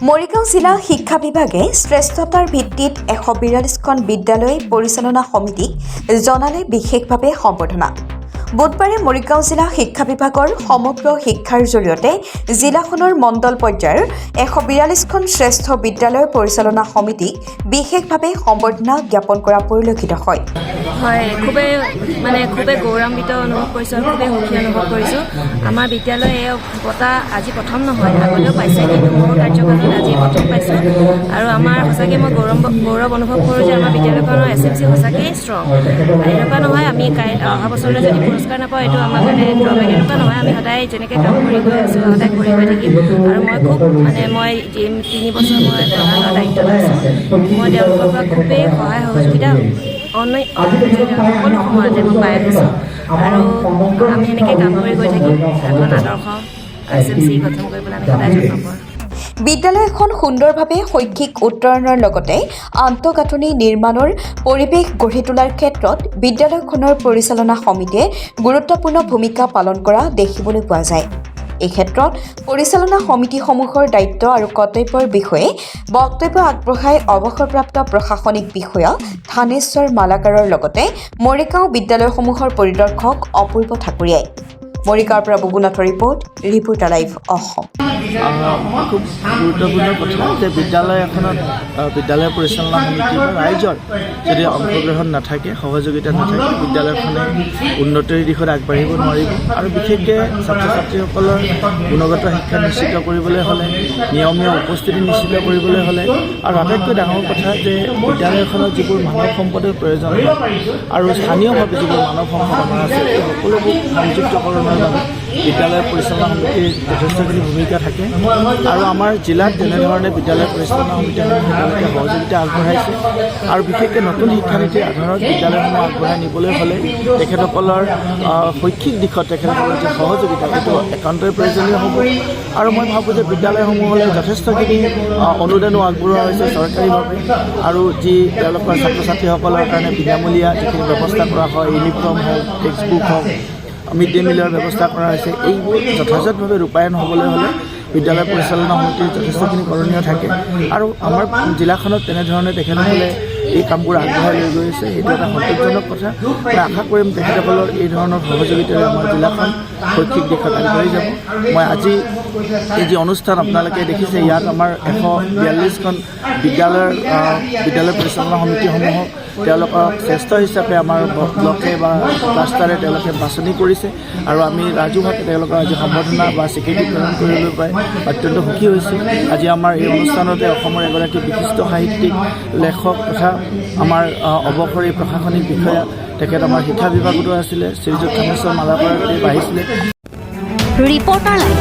মৰিগাঁও জিলা শিক্ষা বিভাগে শ্ৰেষ্ঠতাৰ ভিত্তিত 142খন বিদ্যালয় পৰিচালনা সমিতিক জনালে বিশেষভাৱে সম্বৰ্ধনা। বুধবাৰে মৰিগাঁও জিলা শিক্ষা বিভাগৰ সমগ্ৰ শিক্ষাৰ জৰিয়তে জিলাখনৰ মণ্ডল পৰ্যায়ৰ 142খন শ্ৰেষ্ঠ বিদ্যালয় পৰিচালনা সমিতিক বিশেষভাৱে সম্বৰ্ধনা জ্ঞাপন কৰা পৰিলক্ষিত হয়। খুবেই গৌৰৱান্বিত অনুভৱ কৰিছোঁ আৰু খুবেই সুখী অনুভৱ কৰিছোঁ। আমাৰ বিদ্যালয়ে এই বঁটা আজি প্ৰথম নহয়, আগতেও পাইছে, কিন্তু মোৰ কাৰ্যকালত আজি প্ৰথম পাইছোঁ। আৰু আমাৰ সঁচাকৈ মই গৌৰৱ অনুভৱ কৰোঁ যে আমাৰ বিদ্যালয়খনৰ SMC সঁচাকৈ ষ্ট্ৰং। এনেকুৱা নহয় আমি অহা বছৰলৈ যদি পুৰস্কাৰ নাপাওঁ এইটো আমাৰ কাৰণে ড্ৰবেক, এনেকুৱা নহয়। আমি সদায় যেনেকৈ কাম কৰি গৈ আছোঁ সদায় কৰি গৈ থাকিম। আৰু মই 3 বছৰ মই প্ৰধানৰ দায়িত্বত আছোঁ। মই তেওঁলোকৰ পৰা খুবেই সহায় সহযোগিতা সকলো সময়তে মই পাই আহিছোঁ। আৰু আমি এনেকৈ কাম কৰি গৈ থাকিম। এখন আদৰ্শ SMC গঠন কৰিবলৈ আমি সদায় যত্ন কৰোঁ। বিদ্যালয়খন সুন্দৰভাৱে শৈক্ষিক উত্তৰণৰ লগতে আন্তঃগাঁথনি নিৰ্মাণৰ পৰিৱেশ গঢ়ি তোলাৰ ক্ষেত্ৰত বিদ্যালয়খনৰ পৰিচালনা সমিতিয়ে গুৰুত্বপূৰ্ণ ভূমিকা পালন কৰা দেখিবলৈ পোৱা যায়। এই ক্ষেত্ৰত পৰিচালনা সমিতিসমূহৰ দায়িত্ব আৰু কৰ্তব্যৰ বিষয়ে বক্তব্য আগবঢ়াই অৱসৰপ্ৰাপ্ত প্ৰশাসনিক বিষয়া থানেশ্বৰ মালাকাৰৰ লগতে মৰিগাঁও বিদ্যালয়সমূহৰ পৰিদৰ্শক অপূৰ্ব ঠাকুৰীয়াই। মৰিগাঁৱৰ পৰা বুবুনাথৰ ৰিপৰ্টাৰ লাইভ অসম। খুব গুৰুত্বপূৰ্ণ কথা যে বিদ্যালয় এখনত বিদ্যালয় পৰিচালনা সমিতি বা ৰাইজৰ যদি অংশগ্ৰহণ নাথাকে, সহযোগিতা নাথাকে, বিদ্যালয়খনে উন্নতিৰ দিশত আগবাঢ়িব নোৱাৰিব। আৰু বিশেষকৈ ছাত্ৰ ছাত্ৰীসকলৰ গুণগত শিক্ষা নিশ্চিত কৰিবলৈ হ'লে, নিয়মীয়া উপস্থিতি নিশ্চিত কৰিবলৈ হ'লে, আৰু আটাইতকৈ ডাঙৰ কথা যে বিদ্যালয়খনত যিবোৰ মানৱ সম্পদৰ প্ৰয়োজন হয় আৰু স্থানীয়ভাৱে যিবোৰ মানৱ সম্পদ আমাৰ আছে এই সকলোবোৰ সংযুক্তকৰণৰ বাবে বিদ্যালয় পৰিচালনা সমিতিৰ যথেষ্টখিনি ভূমিকা থাকে। আৰু আমাৰ জিলাত তেনেধৰণে বিদ্যালয় পৰিচালনা সমিতিসমূহে তেওঁলোকে সহযোগিতা আগবঢ়াইছে। আৰু বিশেষকৈ নতুন শিক্ষানীতিৰ আধাৰত বিদ্যালয়সমূহ আগবঢ়াই নিবলৈ হ'লে তেখেতসকলৰ শৈক্ষিক দিশত তেখেতসকলৰ যি সহযোগিতা সেইটো একান্তই প্ৰয়োজনীয় হ'ব। আৰু মই ভাবোঁ যে বিদ্যালয়সমূহলৈ যথেষ্টখিনি অনুদানো আগবঢ়োৱা হৈছে চৰকাৰীভাৱে। আৰু যি তেওঁলোকৰ ছাত্ৰ ছাত্ৰীসকলৰ কাৰণে বিনামূলীয়া যিখিনি ব্যৱস্থা কৰা হয়, ইউনিফৰ্ম হওক, টেক্সটবুক হওক, মিড ডে মিলৰ ব্যৱস্থা কৰা হৈছে, এইবোৰ যথাযথভাৱে ৰূপায়ণ হ'বলৈ হ'লে বিদ্যালয় পৰিচালনা সমিতিৰ যথেষ্টখিনি কৰণীয় থাকে। আৰু আমাৰ জিলাখনত তেনেধৰণে তেখেতসকলে এই কামবোৰ আগবঢ়াই লৈ গৈ আছে, সেইটো এটা সন্তোষজনক কথা। মই আশা কৰিম তেখেতসকলৰ এই ধৰণৰ সহযোগিতাৰে আমাৰ জিলাখন শৈক্ষিক দিশত আগবাঢ়ি যাব। মই আজি এই যি অনুষ্ঠান আপোনালোকে দেখিছে, ইয়াত আমাৰ 142খন বিদ্যালয় পৰিচালনা সমিতিসমূহক তেওঁলোকক শ্ৰেষ্ঠ হিচাপে আমাৰ ব্লকে বা ক্লাষ্টাৰে তেওঁলোকে বাছনি কৰিছে। আৰু আমি ৰাজহুৱাতে তেওঁলোকৰ আজি সম্বৰ্ধনা বা স্বীকৃতি প্ৰদান কৰিবলৈ পাই অত্যন্ত সুখী হৈছোঁ। আজি আমাৰ এই অনুষ্ঠানতে অসমৰ এগৰাকী বিশিষ্ট সাহিত্যিক, লেখক তথা আমাৰ অৱসৰী প্ৰশাসনিক বিষয়া, তেখেত আমাৰ শিক্ষা বিভাগতো আছিলে, শ্ৰীযুত থানেশ্বৰ মালাকাৰ আহিছিলে। Reporter live.